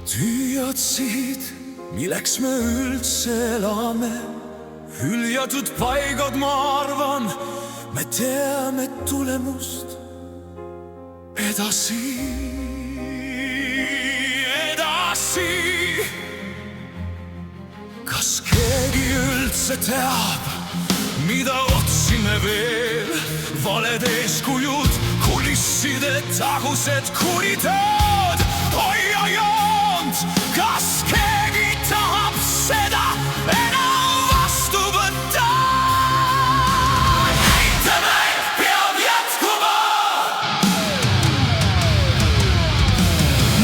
tühjad sihid, milleks me üldse elame, hüljatud paigad, ma arvan, me teame tulemust. Edasi, edasi. Kas keegi üldse teab, mida otsime veel? Valed eeskujud, kulisside tagused kuriteod, hoia joont. Kas keegi tahab seda enam vastu võtta? Näitemäng peab jätkuma.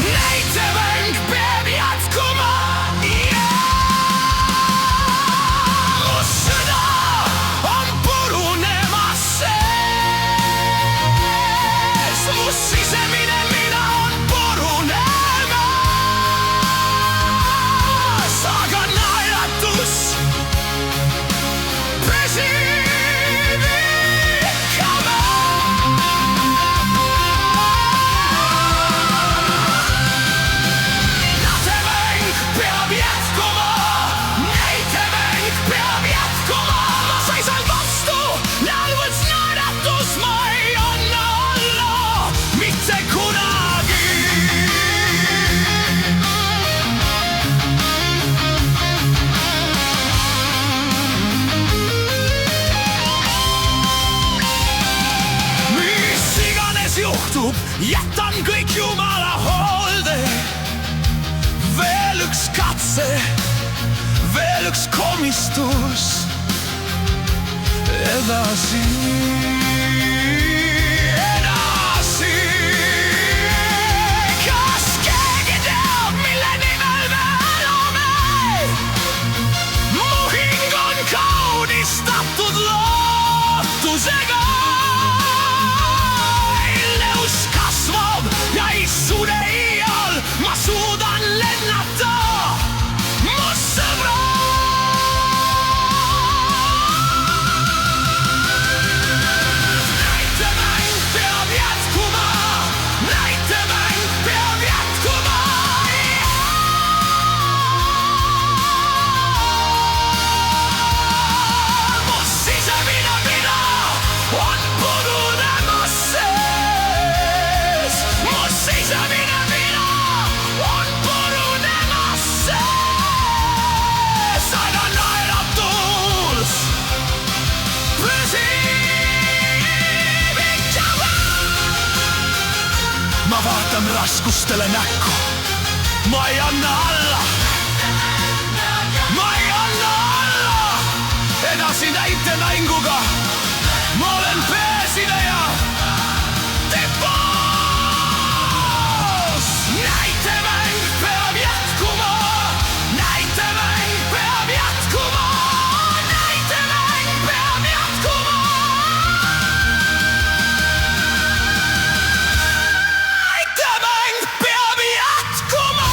Näitemäng peab jätkuma. Mu sõda on purunemas sees, mu sisemine mina on purunemas. Aga naeratus püsib ikka veel. Näitemäng peab jätkuma. Näitemäng peab jätkuma. Ma seisan vastu, näol võts naeratus, ma ei anna alla mitte kunagi. Mis iganes juhtub, jätan kõik Jumala hoolde. Veel üks katse, veel üks komistus. Edasi, edasi. Kas keegi teab, mille nimel me elame? Mu hing on kaunistatud lootusega. Elus kasvab ja ei sure iial, ma suudan lennata. Mu sõbra. Näitemäng peab jätkuma. Näitemäng peab jätkuma. Mu sisemine mina on purunemas sees. Mu sisemine mina on purunemas sees. Aga naeratus püsib ikka veel. Ma vaatan raskustele näkku, ma ei anna alla. Ma ei anna alla. Edasi näitemänguga, ma olen pääsineja, tippus. Näitemäng peab jätkuma. Näitemäng peab jätkuma. Näitemäng peab jätkuma. Näitemäng peab jätkuma.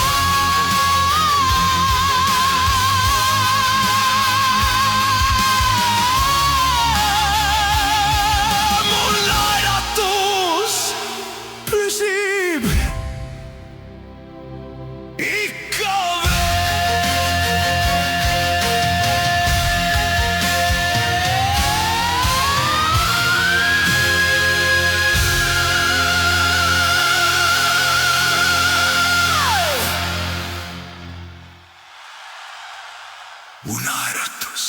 Mu naeratus püsib ikka veel. Mu naeratus